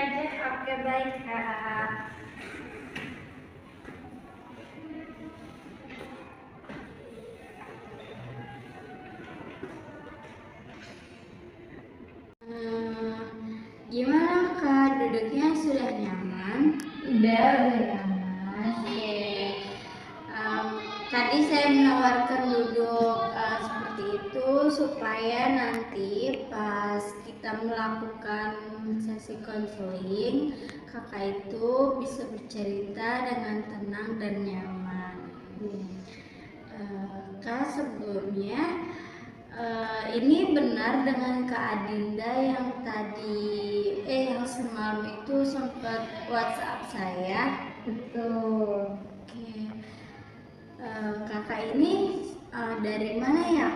aja. Oke, baik, Kak. Gimana Kak, duduknya sudah nyaman? Udah nyaman. Oke. Tadi saya menawarkan duduk seperti itu supaya nanti pas kita melakukan sesi konseling, kakak itu bisa bercerita dengan tenang dan nyaman. Kak, sebelumnya ini benar dengan Kak Adinda yang yang semalam itu sempat WhatsApp saya. Betul. Oke. Kakak ini dari mana ya?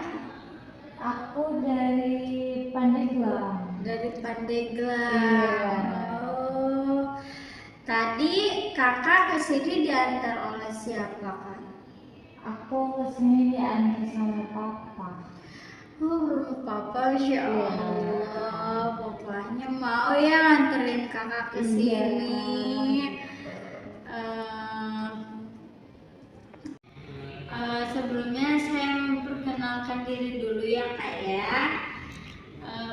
Aku dari Pandeglang. Dari Pandeglang. Iya. Oh. Tadi kakak kesini diantar oleh siapa Kak? Aku kesini diantar sama papa. Papa, Masya Allah, papanya mau ya nganterin kakak ke sini. Sebelumnya saya memperkenalkan diri dulu ya Kak ya.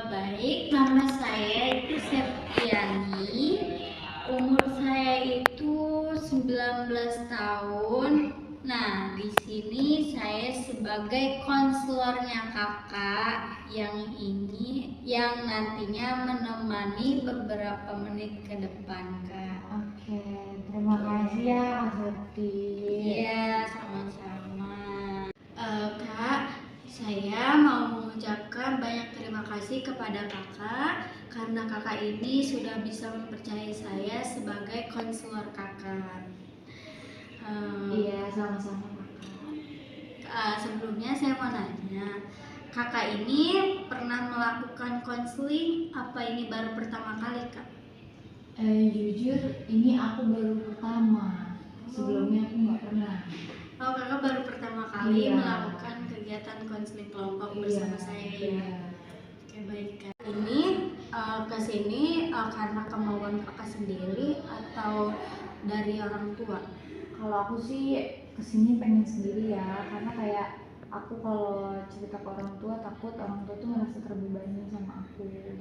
Baik, nama saya itu Septiani. Umur saya itu 19 tahun. Nah, di sini saya sebagai konselornya kakak yang nantinya menemani beberapa menit ke depan, Kak. Oke, terima kasih ya Kak Septi. Iya, sama-sama. Kak, saya mau mengucapkan banyak terima kasih kepada kakak karena kakak ini sudah bisa mempercayai saya sebagai konselor kakak. Iya, sama-sama kakak. Sebelumnya saya mau nanya, kakak ini pernah melakukan konseling apa ini baru pertama kali Kak? Jujur ini aku baru pertama. Sebelumnya aku nggak pernah. Oh, kakak baru pertama kali Iya. melakukan kegiatan konseling kelompok bersama saya ya. Iya. Oke, baik Kak. Ini kesini karena kemauan kakak sendiri atau dari orang tua? Kalau aku sih kesini pengen sendiri ya, karena kayak aku kalau cerita ke orang tua takut orang tua tuh merasa terbebani sama aku gitu.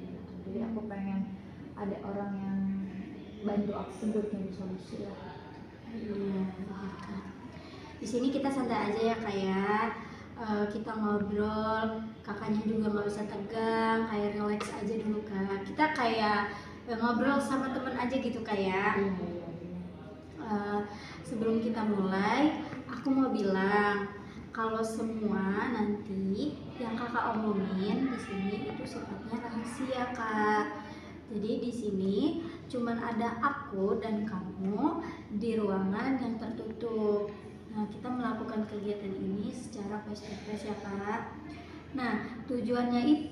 Jadi aku pengen ada orang yang bantu aku buat nyari solusi lah. Iya, gitu. Di sini kita santai aja ya Kak ya. Kita ngobrol, kakaknya juga nggak usah tegang, kayak relax aja dulu Kak. Kita kayak ngobrol sama temen aja gitu Kak ya. Sebelum kita mulai, aku mau bilang kalau semua nanti yang kakak omongin di sini itu sifatnya rahasia Kak. Jadi di sini cuman ada aku dan kamu di ruangan yang tertutup. Nah, kita melakukan kegiatan ini secara face to face ya Kak. Nah, tujuannya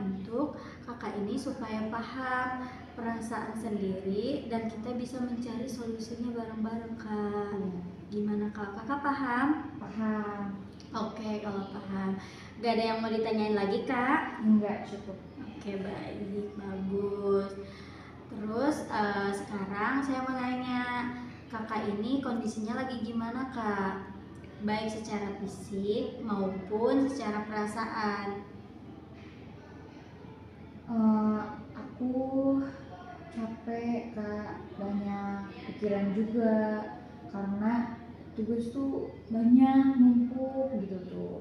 untuk kakak ini supaya paham perasaan sendiri dan kita bisa mencari solusinya bareng-bareng Kak. Gimana Kak? Kakak paham? Paham. Oke, kalau paham. Gak ada yang mau ditanyain lagi Kak? Enggak, cukup. Oke, baik, bagus. Terus sekarang saya mau nanya, kakak ini kondisinya lagi gimana Kak? Baik secara fisik maupun secara perasaan. Aku capek Kak, banyak pikiran juga karena tugas tuh banyak numpuk gitu tuh.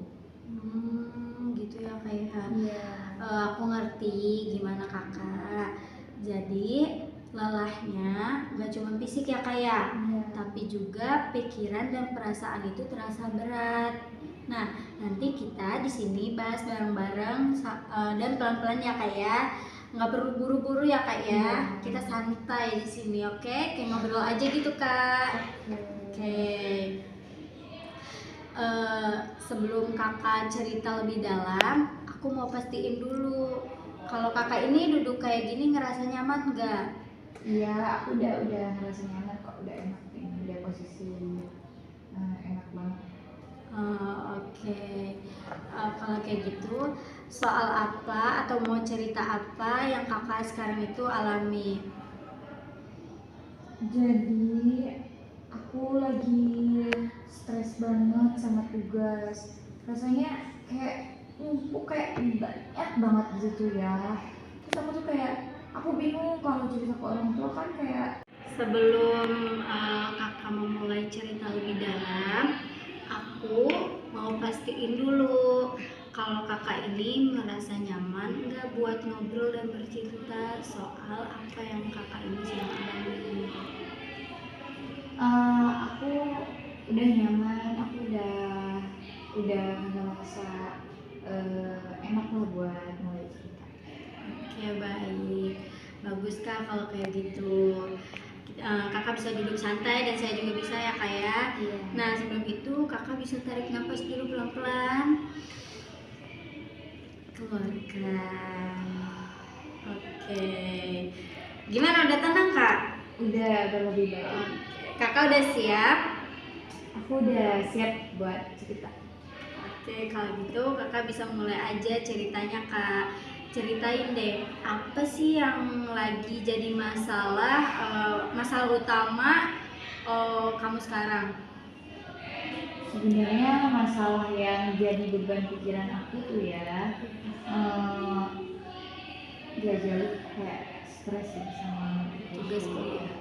Gitu ya Kak ya. Iya. Aku ngerti gimana kakak. Jadi lelahnya gak cuma fisik ya Kak ya, tapi juga pikiran dan perasaan itu terasa berat. Nah, nanti kita di sini bahas bareng-bareng dan pelan-pelan ya Kak ya. Nggak perlu buru-buru ya Kak ya. Kita santai di sini, oke? Kayak ngobrol aja gitu Kak. Oke. Sebelum kakak cerita lebih dalam, aku mau pastiin dulu kalau kakak ini duduk kayak gini ngerasa nyaman nggak? Iya, aku udah ngerasa nyaman kok, udah enak ini, udah posisi enak banget. Oke. Kalau kayak gitu soal apa atau mau cerita apa yang kakak sekarang itu alami? Jadi aku lagi stres banget sama tugas. Rasanya kayak numpuk kayak banyak banget gitu ya. Terus aku tuh kayak aku bingung kalau cerita ke orang tua kan kayak. Sebelum kakak memulai cerita lebih dalam, aku mau pastiin dulu kalau kakak ini merasa nyaman nggak buat ngobrol dan bercerita soal apa yang kakak ini sedang alami. Aku udah nyaman, aku udah ngerasa enak lah buat mulai cerita. Oke, baik, bagus kak kalau kayak gitu. Kakak bisa duduk santai dan saya juga bisa ya kak ya. Iya. Nah sebelum itu kakak bisa tarik nafas dulu pelan-pelan, keluarkan. Oke, gimana, udah tenang kak? Udah lebih baik. Kakak udah siap? Aku udah siap buat cerita. Oke, kalau gitu kakak bisa mulai aja ceritanya kak. Ceritain deh, apa sih yang lagi jadi masalah utama kamu sekarang? Sebenarnya masalah yang jadi beban pikiran aku tuh ya, gak jauh kayak stres ya sama Tugas kuliah.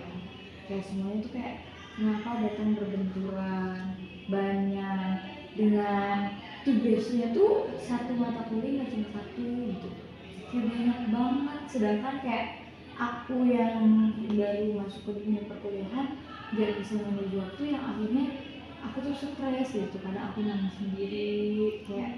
Kayak semuanya tuh kayak kenapa datang berbenturan banyak dengan tugasnya tuh satu mata kuliah nggak cuma satu gitu, kayak banyak banget, sedangkan kayak aku yang baru masuk ke dunia perkuliahan gak bisa menuju waktu yang akhirnya aku tuh stres gitu karena aku nangis sendiri, kayak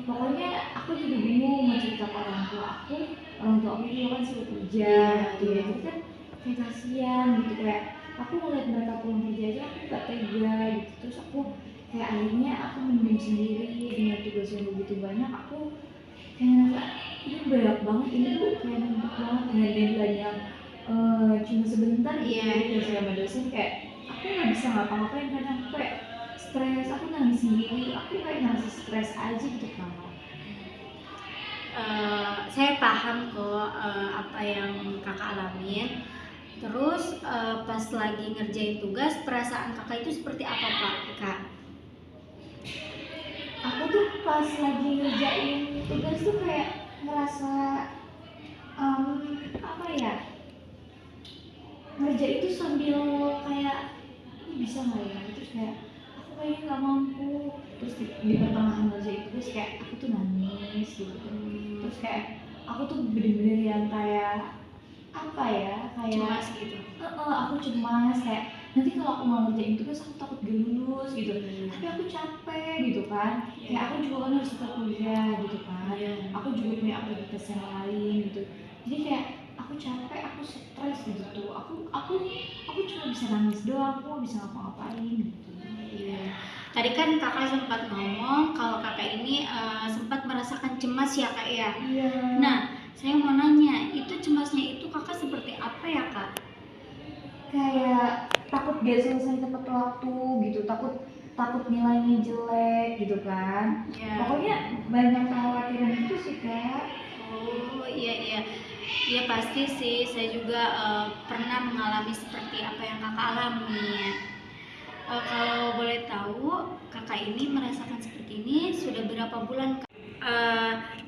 pokoknya aku juga bingung mau cerita ke orang tua aku juga kan sudah kerja gitu ya, jadi kan kayak kasihan gitu, kayak aku ngeliat mereka pulang kerja aja aku gak tega gitu, terus aku kayak akhirnya aku mendem sendiri dengan tugas yang begitu banyak. Aku kayak ngerasa ini banyak banget, ini tuh kayak numpuk banget dengan deadline yang cuma sebentar gitu ya sama dosen, kayak aku nggak bisa ngapa-ngapain karena aku kayak stres, aku nangis sendiri, aku kayak ngerasa stres aja gitu kan. Saya paham kok apa yang kakak alamin. Terus pas lagi ngerjain tugas, perasaan kakak itu seperti apa kak? Aku tuh pas lagi ngerjain tugas tuh kayak ngerasa apa ya, ngerjain itu sambil kayak ini bisa nggak ya, terus kayak aku kayaknya nggak mampu, terus di pertengahan ngerjain tugas kayak aku tuh nangis gitu, terus kayak aku tuh bener-bener yang kayak apa ya, kayak Cemas gitu. Aku cemas kayak nanti kalau aku nggak ngerjain tugas aku takut gak lulus gitu, tapi aku capek gitu kan, kayak aku juga kan harus tetap kuliah gitu kan, aku juga punya aktivitas yang lain gitu, jadi kayak aku capek, aku stres gitu tuh, aku cuma bisa nangis doang, aku gak bisa ngapa-ngapain gitu. Tadi kan kakak sempat ngomong kalau kakak ini sempat merasakan cemas ya kak ya. Nah, saya mau nanya, itu cemasnya itu kakak seperti apa ya kak? Kayak takut gak selesai tepat waktu gitu, takut nilainya jelek gitu kan. Pokoknya banyak kekhawatiran itu sih kak. Oh iya pasti sih, saya juga pernah mengalami seperti apa yang kakak alami. Kalau boleh tahu, kakak ini merasakan seperti ini sudah berapa bulan?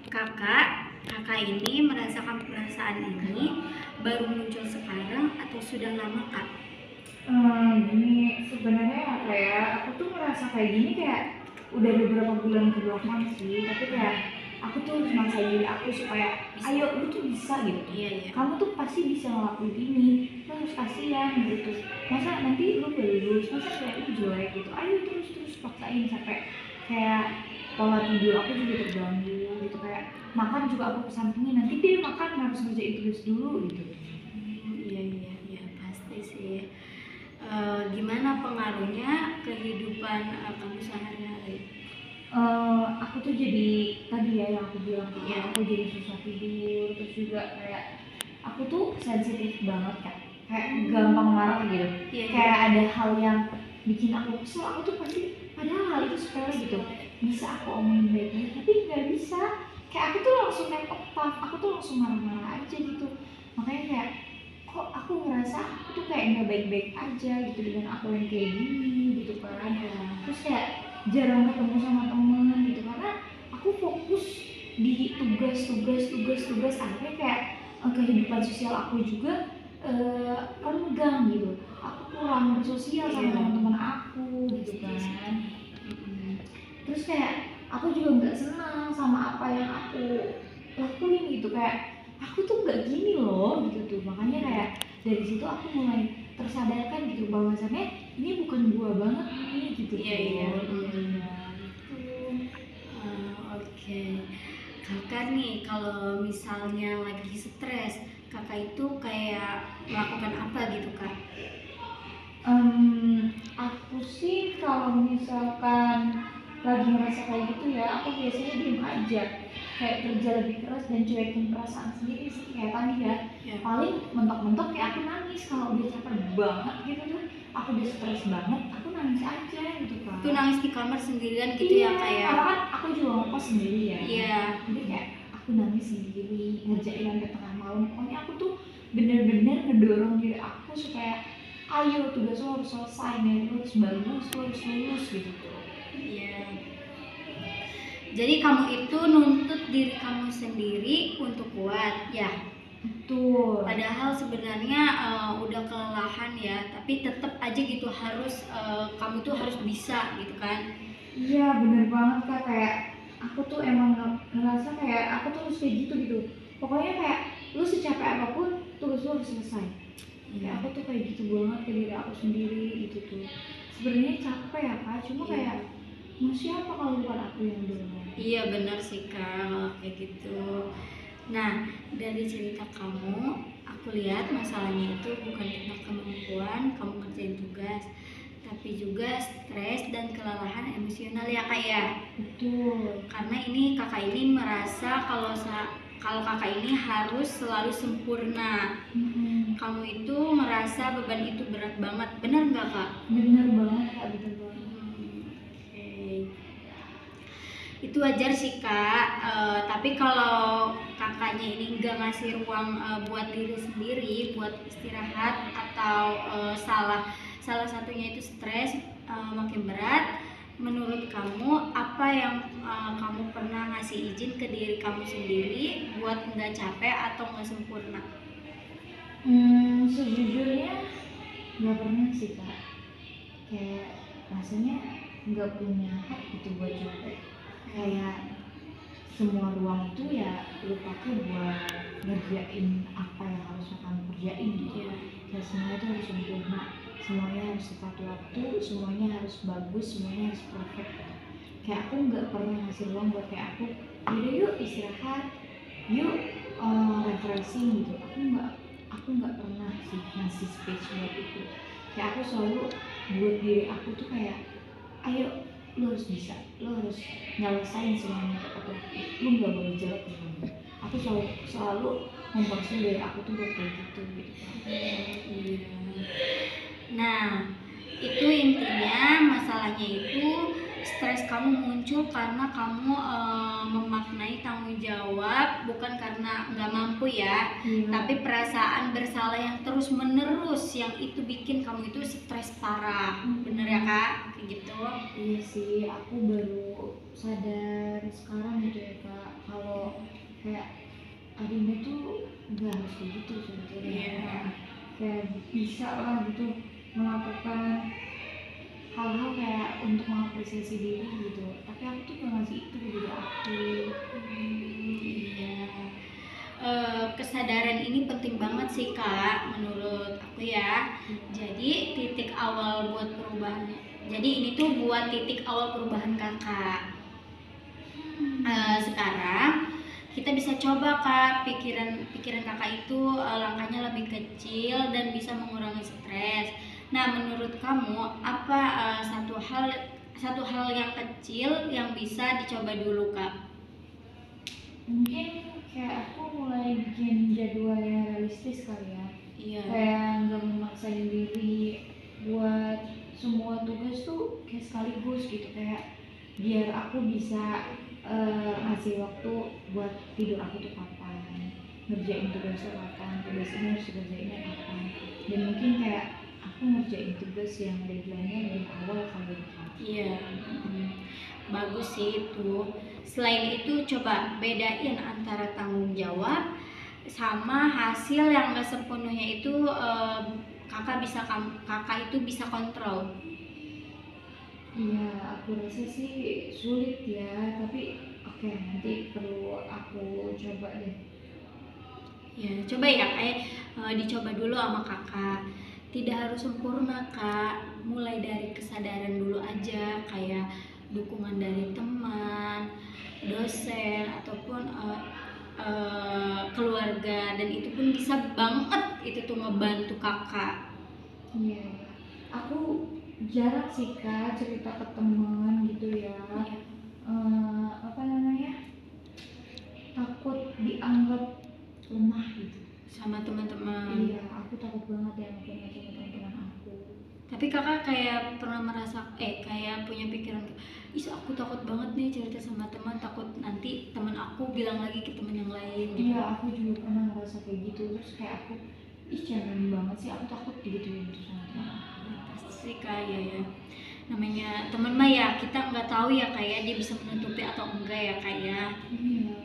Kakak ini merasakan perasaan ini baru muncul sekarang atau sudah lama kak? Gini, sebenarnya apa ya, aku tuh merasa kayak gini kayak udah beberapa bulan kebelakang sih, tapi kayak aku tuh maksain diri aku supaya ayo lu tuh bisa gitu. Kamu tuh pasti bisa ngelakuin ini, lu harus kasihan gitu, masa nanti lu gak lulus, masa kayak lu jelek gitu, ayo terus paksain sampai kayak pola tidur aku juga terganggu gitu, kayak makan juga aku kesampingin, nanti dia makan harus ngerjain tugas dulu gitu. Iya pasti sih. Gimana pengaruhnya kehidupan kamu sehari-hari? Aku tuh jadi tadi ya yang aku bilang tuh, aku jadi susah tidur, terus juga kayak aku tuh sensitif banget kan, kayak gampang marah gitu. Kayak ada hal yang bikin aku kesel, aku tuh pasti padahal hal itu sepele gitu bisa aku omongin baik-baik, tapi nggak bisa, kayak aku tuh langsung nepot, aku tuh langsung marah-marah aja gitu. Makanya kayak kok aku ngerasa aku tuh kayak nggak baik-baik aja gitu dengan aku yang kayak gini gitu kan. Terus kayak jarang ketemu sama temen gitu karena aku fokus di tugas akhirnya kayak kehidupan sosial aku juga renggang gitu. Aku kurang bersosial sama teman-teman aku gitu kan. Terus kayak aku juga nggak senang sama apa yang aku lakuin gitu, kayak aku tuh nggak gini loh gitu tuh. Makanya kayak dari situ aku mulai tersadarkan gitu bahwasannya ini bukan gua banget nih gitu. Iya. Oke. Kakak nih kalau misalnya lagi stres, kakak itu kayak melakukan apa gitu kak? Aku sih kalau misalkan lagi ngerasa kayak gitu ya, aku biasanya diem aja, kayak kerja lebih keras dan cuekin perasaan sendiri sih. Kayak tadi ya, paling mentok-mentok kayak aku nangis kalau udah capek banget gitu tuh, aku udah stres banget, aku nangis aja gitu kan. Itu nangis di kamar sendirian gitu Iya, ya kayak? karena kan aku juga ngekos sendiri ya. Iya. Jadi kayak aku nangis sendiri, ngerjain sampai tengah malam. Pokoknya aku tuh bener-bener ngedorong diri aku supaya ayo tugas lo harus selesai nih, lo harus bagus, lo harus lulus gitu tuh. Iya. Jadi kamu itu nuntut diri kamu sendiri untuk kuat ya? Betul. Padahal sebenarnya udah kelelahan ya, tapi tetap aja gitu harus kamu tuh harus bisa gitu kan? Iya bener banget kak, kayak aku tuh emang ngerasa kayak aku tuh harus kayak gitu. Pokoknya kayak lu secapek apapun tugas lu harus selesai. Kayak aku tuh kayak gitu banget ke diri aku sendiri gitu tuh. Sebenarnya capek ya kak, cuma kayak mau siapa kalau bukan aku yang dorong. Iya benar sih kak, kayak gitu. Nah dari cerita kamu, aku lihat masalahnya itu bukan tentang kemampuan kamu ngerjain tugas, tapi juga stres dan kelelahan emosional ya kak ya. Betul. Karena ini kakak ini merasa kalau kakak ini harus selalu sempurna. Kamu itu merasa beban itu berat banget, benar nggak kak? Bener banget kak, bener banget. Oke. Itu wajar sih kak, tapi kalau kakaknya ini nggak ngasih ruang buat diri sendiri, buat istirahat atau salah satunya itu stres makin berat, menurut kamu apa yang kamu pernah ngasih izin ke diri kamu sendiri buat nggak capek atau nggak sempurna? Sejujurnya nggak pernah sih kak, kayak rasanya nggak punya hak gitu buat capek. Kayak semua ruang itu ya lu pakai buat ngerjain apa yang harus kamu kerjain gitu. Kayak semuanya itu harus sempurna, semuanya harus tepat waktu, semuanya harus bagus, semuanya harus perfect. Kayak aku nggak pernah ngasih ruang buat kayak aku yaudah yuk istirahat, yuk refreshing gitu. Aku nggak pernah sih ngasih space buat itu. Kayak aku selalu buat diri aku tuh kayak ayo lu harus bisa, lu harus nyelesain semuanya tepat waktu, lu nggak boleh jelek semuanya. Aku selalu mempersiapkan diri aku tuh buat kayak gitu gitu. Nah itu intinya masalahnya itu stres kamu muncul karena kamu memaknai tanggung jawab bukan karena nggak mampu ya, tapi perasaan bersalah yang terus menerus yang itu bikin kamu itu stres parah. Bener ya kak? Kayak gitu. Iya sih, aku baru sadar sekarang gitu ya kak, kalau kayak Adinda tuh nggak harus kayak gitu sebetulnya. Kayak bisa lah gitu melakukan hal-hal kayak untuk mengapresiasi diri gitu, tapi aku tuh gak ngasih itu ke diri aku. Kesadaran ini penting banget sih kak menurut aku ya. Jadi titik awal buat perubahan, jadi ini tuh buat titik awal perubahan kakak. Sekarang kita bisa coba kak pikiran kakak itu langkahnya lebih kecil dan bisa mengurangi stres. Nah menurut kamu apa satu hal yang kecil yang bisa dicoba dulu kak? Mungkin kayak aku mulai bikin jadwal yang realistis kali ya. Kayak nggak memaksain diri buat semua tugas tuh kayak sekaligus gitu, kayak biar aku bisa ngasih waktu buat tidur aku tuh kapan, ngerjain tugasnya kapan, tugas ini harus dikerjainnya kapan, dan mungkin kayak aku ngerjain tugas yang deadline-nya lebih awal kali ya Kak. Iya, bagus sih itu. Selain itu coba bedain antara tanggung jawab sama hasil yang nggak sepenuhnya itu kakak itu bisa kontrol. Iya, aku rasa sih sulit ya, tapi oke, nanti perlu aku coba deh. Ya, coba ya kayak dicoba dulu sama kakak. Tidak harus sempurna kak, mulai dari kesadaran dulu aja, kayak dukungan dari teman, dosen, ataupun keluarga, dan itu pun bisa banget itu tuh ngebantu kakak. Iya, aku jarang sih Kak cerita ke teman gitu ya. Apa namanya? Takut dianggap lemah gitu. Sama teman-teman. Iya, aku takut banget ya ngomongin sama teman-teman aku. Tapi kakak kayak pernah merasa kayak punya pikiran, ih aku takut banget nih cerita sama teman, takut nanti teman aku bilang lagi ke teman yang lain gitu. Iya, aku juga pernah ngerasa kayak gitu, terus kayak aku, ih jangan banget sih, aku takut digituin gitu sama teman aku. Pasti kayak ya, namanya teman mah ya kita nggak tahu ya kayak dia bisa menutupi atau enggak ya kayak. Iya.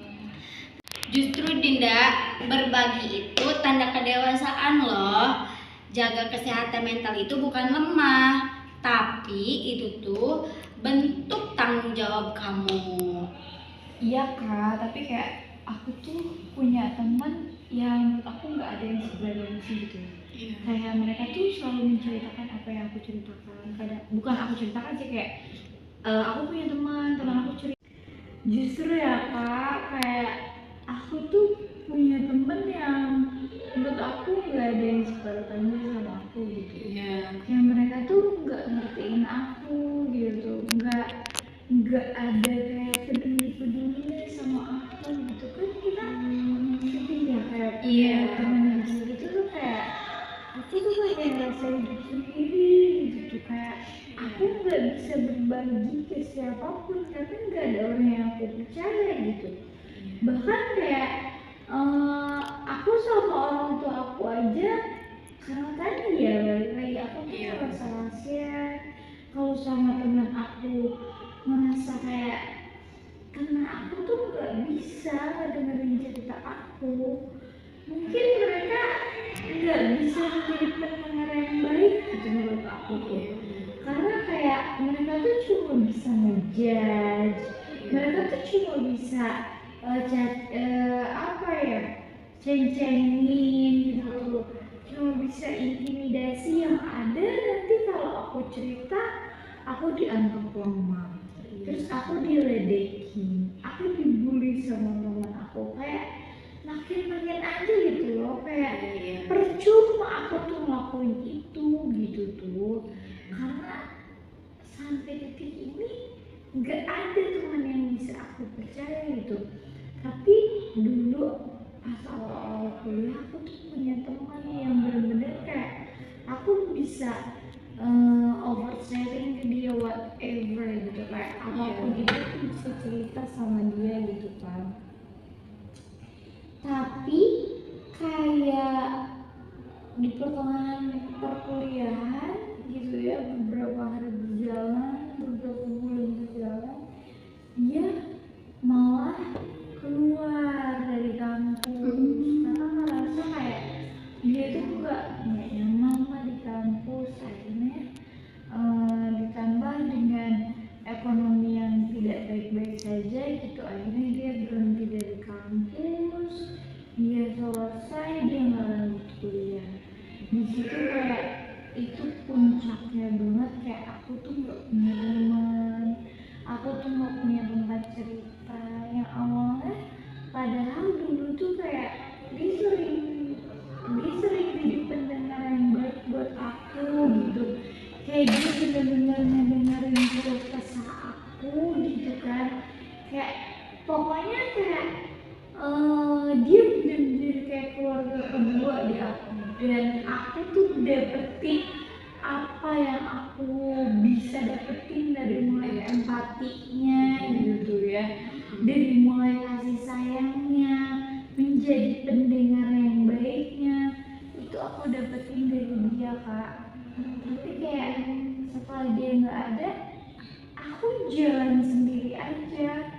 Justru Dinda, berbagi itu tanda kedewasaan loh. Jaga kesehatan mental itu bukan lemah, tapi itu tuh bentuk tanggung jawab kamu. Iya Kak, tapi kayak aku tuh punya teman yang menurut aku nggak ada yang sebenarnya gitu. Iya. Kayak mereka tuh selalu menceritakan apa yang aku ceritakan. Kadang bukan aku ceritakan sih, kayak aku punya teman aku cerita. Justru ya Kak, kayak aku tuh punya temen yang menurut aku nggak ada yang separutannya sama aku gitu. Iya. Kayak mereka tuh nggak ngertiin aku gitu, nggak ada kayak peduli sama aku gitu kan. Kita sedih ya kayak Iya. temen yang gitu tuh kayak aku tuh kayak ngerasa hidup sendiri gitu, kayak aku nggak bisa berbagi ke siapapun karena nggak ada orang yang aku percaya gitu. Bahkan kayak aku sama orang tua aku aja, karena tadi ya balik lagi aku tuh merasa rahasia. Kalau sama teman aku merasa kayak, karena aku tuh nggak bisa dengerin cerita aku, mungkin mereka nggak bisa menjadi pendengar yang baik gitu menurut aku tuh. Karena kayak mereka tuh cuma bisa ngejudge, mereka tuh cuma bisa apa ya, ceng-cengin gitu, cuma bisa intimidasi. Yang ada nanti kalau aku cerita aku dianggap lemah, terus aku diledekin, aku dibully sama teman aku, kayak makin aja gitu loh, kayak percuma aku tuh ngelakuin itu gitu tuh. Karena sampai detik ini nggak ada teman yang bisa aku percaya gitu. Tapi dulu pas awal-awal kuliah aku tuh punya teman yang bener-bener kayak aku bisa oversharing ke dia whatever gitu, kayak apapun itu aku bisa cerita sama dia gitu kan. Tapi kayak di pertengahan perkuliahan gitu ya, beberapa hari berjalan, beberapa bulan berjalan, dia malah keluar dari kampus karena merasa kayak dia tuh nggak nyaman lah di kampus. Akhirnya ditambah dengan ekonomi yang tidak baik-baik saja gitu, akhirnya dia berhenti dari kampus. Dia selesai, dia nggak lanjut kuliah. Di situ kayak itu puncaknya banget, kayak aku tuh nggak punya teman, aku tuh nggak punya tempat cerita. Yang awalnya padahal dulu tuh kayak dia sering jadi pendengar yang baik buat aku gitu, kayak dia benar-benar ngedengerin keluh kesah aku gitu kan. Kayak pokoknya kayak dia benar-benar kayak keluarga kedua di aku, dan aku tuh dapetin apa yang aku bisa dapetin dari mulai empatinya gitu ya, dari mulai kasih sayangnya, menjadi pendengar yang baiknya, itu aku dapetin dari dia Kak. Tapi kayak setelah dia nggak ada, aku jalan sendiri aja,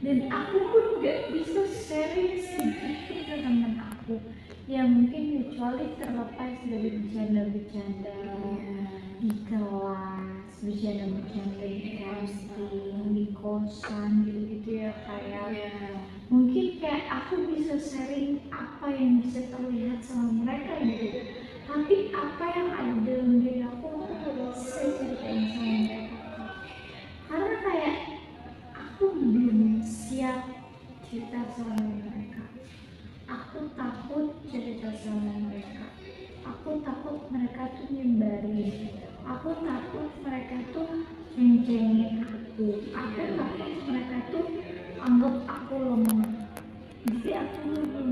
dan aku pun nggak bisa sharing sedikit ke teman aku, ya mungkin kecuali terlepas dari bercanda-bercanda di kelas, bercanda-bercanda di kantin, di kosan gitu-gitu ya kayak mungkin kayak aku bisa sharing apa yang bisa terlihat sama mereka gitu, tapi apa yang ada dalam diri aku nggak bisa ceritain sama mereka karena kayak aku belum siap cerita sama mereka. Aku takut cerita sama mereka. Aku takut mereka tuh nyebarin. Aku takut mereka tuh ceng-cengin aku. Aku takut mereka tuh anggap aku lemah. Jadi aku belum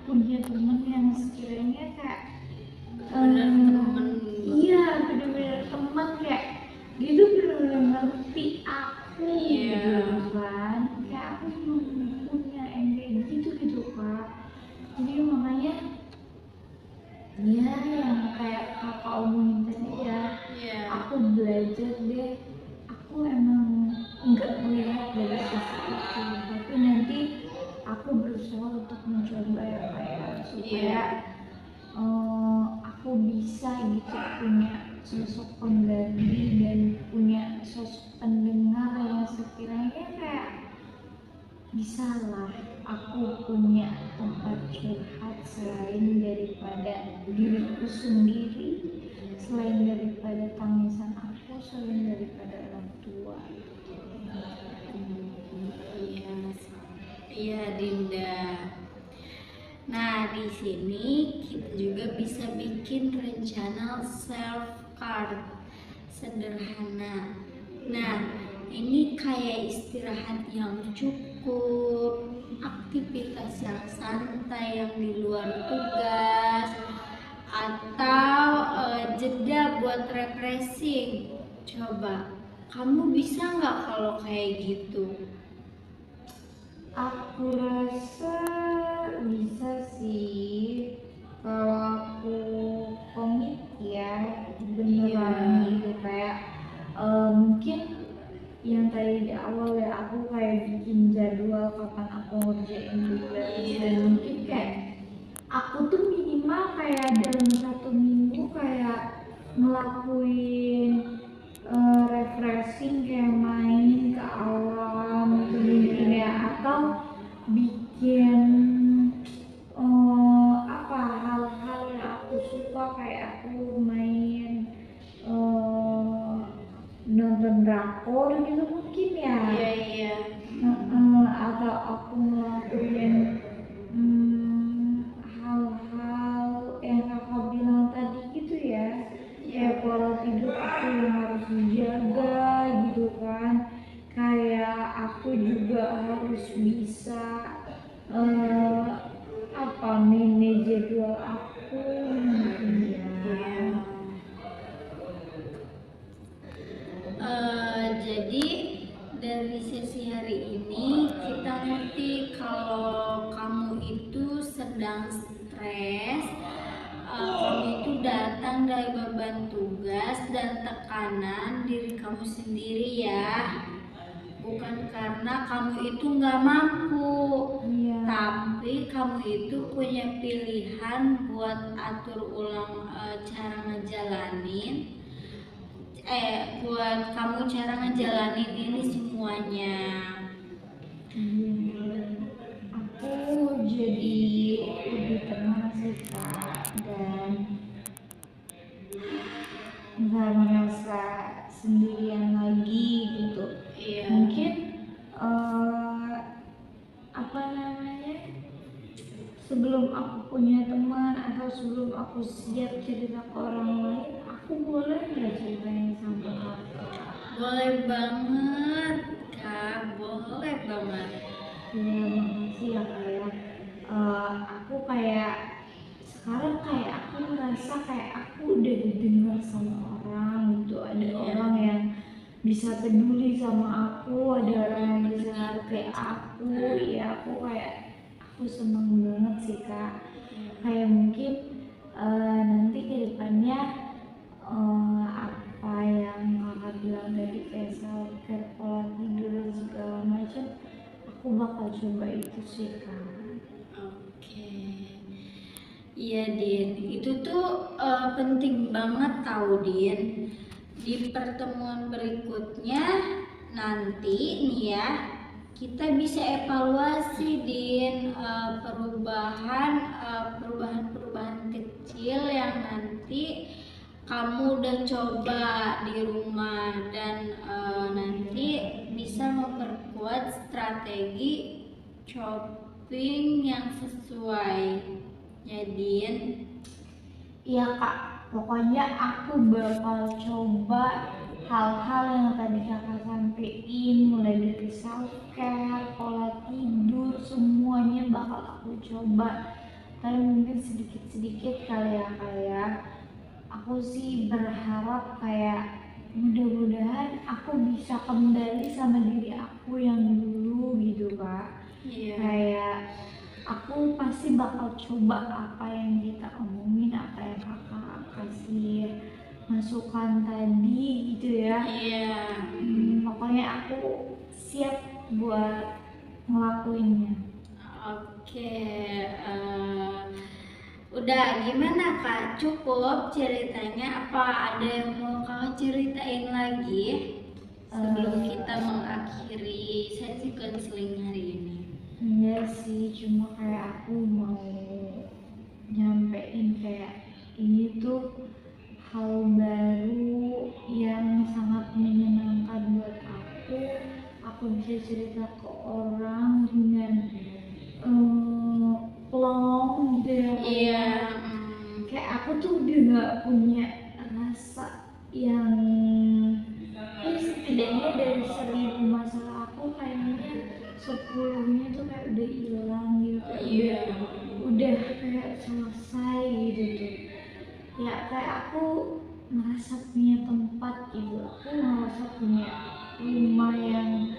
punya temen yang sekiranya kayak iya bener-bener teman kayak gitu, bener-bener ngerti aku gitu kan. Kayak aku belum punya yang kayak gitu Kak. Jadi makanya ya yang kayak kakak omongin tadi ya, aku belajar deh. Aku emang nggak melihat dari sisi itu, tapi nanti aku berusaha untuk mencoba ya kayak supaya aku bisa gitu punya sosok pengganti dan punya sosok pendengar yang sekiranya kayak bisa lah aku punya tempat curhat selain daripada diriku sendiri, selain daripada tangisan aku, selain daripada orang tua. Iya Dinda. Nah, di sini kita juga bisa bikin rencana self care sederhana. Nah, ini kayak istirahat yang cukup, aktivitas yang santai yang di luar tugas, atau jeda buat refreshing. Coba, kamu bisa nggak kalau kayak gitu? Aku rasa bisa sih kalau aku komit ya beneran gitu kayak mungkin yang tadi di awal ya aku kayak bikin jadwal kapan aku ngerjain tugas dan mungkin kayak aku tuh minimal kayak dalam 1 minggu kayak ngelakuin refreshing kayak main ke alam gitu ya, atau bikin apa hal-hal yang aku suka kayak aku main nonton drakor gitu mungkin ya. Atau aku ngelakuin hal-hal yang kakak bilang tadi gitu ya, kayak pola tidur aku yang harus dijaga gitu kan, kayak aku juga harus bisa manage jadwal aku mungkin ya. Jadi dari sesi hari ini kita ngerti kalau kamu itu sedang stres, kamu itu datang dari beban tugas dan tekanan diri kamu sendiri ya, bukan karena kamu itu nggak mampu, tapi kamu itu punya pilihan buat atur ulang cara ngejalanin. Buat kamu cara ngejalanin ini semuanya. Aku jadi lebih tenang sih Kak, dan nggak merasa sendirian lagi gitu. Mungkin sebelum aku punya teman atau sebelum aku siap cerita ke orang lain, aku boleh nggak ceritain sama kakak? Boleh banget Kak, boleh banget. Ya makasih ya Kak ya. Aku kayak sekarang kayak aku merasa kayak aku udah didengar sama orang gitu, ada orang yang bisa peduli sama aku, ada orang yang bisa ngerti aku. Ya aku seneng banget sih Kak. Kayak mungkin nanti ke depannya apa yang kakak bilang tadi kayak self care, pola tidur dan segala macam, aku bakal coba itu sih Kak. Oke. Iya Din, itu tuh penting banget tahu Din. Di pertemuan berikutnya nanti nih ya, kita bisa evaluasi Din perubahan-perubahan kecil yang nanti kamu udah coba di rumah dan nanti bisa memperkuat strategi shopping yang sesuai. Jadiin. Iya Kak, pokoknya aku bakal coba hal-hal yang tadi kakak sampein, mulai dari self care, pola tidur, semuanya bakal aku coba. Tapi mungkin sedikit-sedikit kali ya Kak ya. Aku sih berharap kayak mudah-mudahan aku bisa kembali sama diri aku yang dulu gitu Kak. Iya. Kayak aku pasti bakal coba apa yang kita omongin, apa yang kakak kasih masukan tadi gitu ya. Iya. Pokoknya aku siap buat ngelakuinnya. Oke. Udah gimana Kak? Cukup ceritanya? Apa ada yang mau Kakak ceritain lagi sebelum kita mengakhiri sesi konseling hari ini? Iya sih, cuma kayak aku mau nyampein kayak ini tuh hal baru yang sangat menyenangkan buat aku. Aku bisa cerita ke orang dengan plong gitu ya. Iya. Kayak aku tuh udah gak punya rasa yang setidaknya dari 1000 masalah aku kayaknya 10-nya tuh kayak udah hilang gitu. Iya. Udah kayak selesai gitu tuh. Ya kayak aku merasa punya tempat gitu. Aku merasa punya rumah yang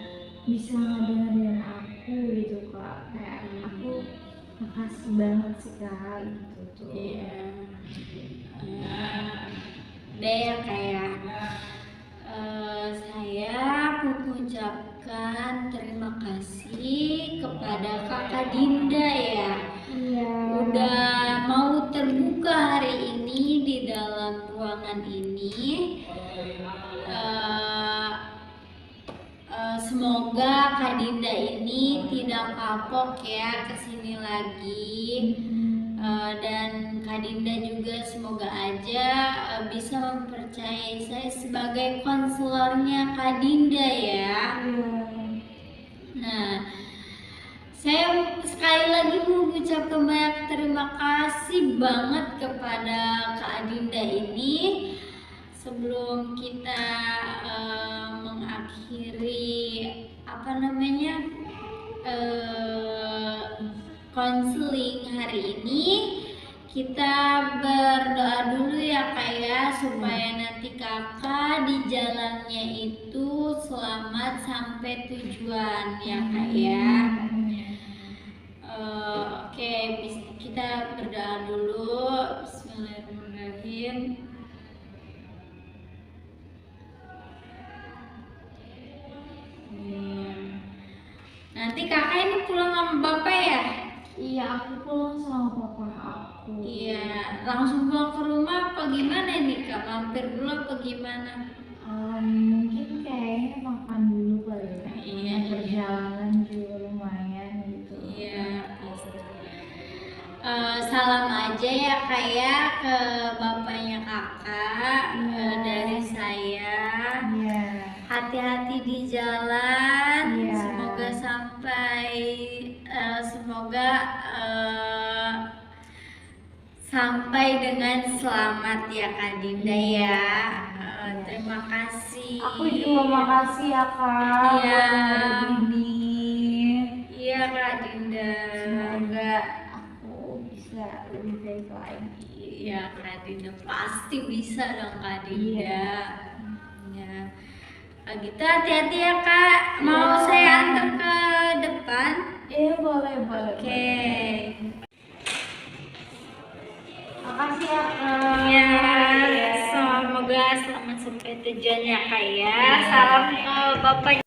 bisa ngedengerin aku gitu Kak. Kayak aku makasih banget sih Kak gitu tuh. Iya. Deh kayak saya mengucapkan terima kasih kepada Kakak Dinda ya. Iya. Udah mau terbuka hari ini di dalam ruangan ini. Semoga Kak Dinda ini tidak kapok ya kesini lagi. Dan Kak Dinda juga semoga aja bisa mempercayai saya sebagai konselornya Kak Dinda ya. Nah, saya sekali lagi mengucapkan banyak terima kasih banget kepada Kak Dinda ini. Sebelum kita mengakhiri konseling hari ini, kita berdoa dulu ya Kak ya, supaya nanti Kakak di jalannya itu selamat sampai tujuan ya Kak ya. Oke, kita berdoa dulu. Bismillahirrahmanirrahim. Nanti kakak ini pulang sama bapak ya? Iya, aku pulang sama papa aku. Iya, langsung pulang ke rumah apa gimana nih Kak? Mampir dulu apa gimana? Mungkin kayaknya makan dulu kali ya. Iya, perjalanan juga lumayan gitu. Iya. Salam aja ya Kak ya ke bapaknya kakak. Dari saya. Iya. Hati-hati di jalan. Iya. Semoga sampai dengan selamat ya Kak Dinda ya. Terima kasih. Aku juga makasih ya Kak. Iya. Ini. Iya Kak Dinda. Semoga aku bisa lebih baik lagi. Iya Kak Dinda, pasti bisa dong Kak Dinda. Ya. Gitu hati-hati ya kak. Mau saya antar ke depan? Iya boleh. Oke. Makasih ya kak. Ya, semoga selamat sampai tujuan ya kak ya. Salam ke bapak.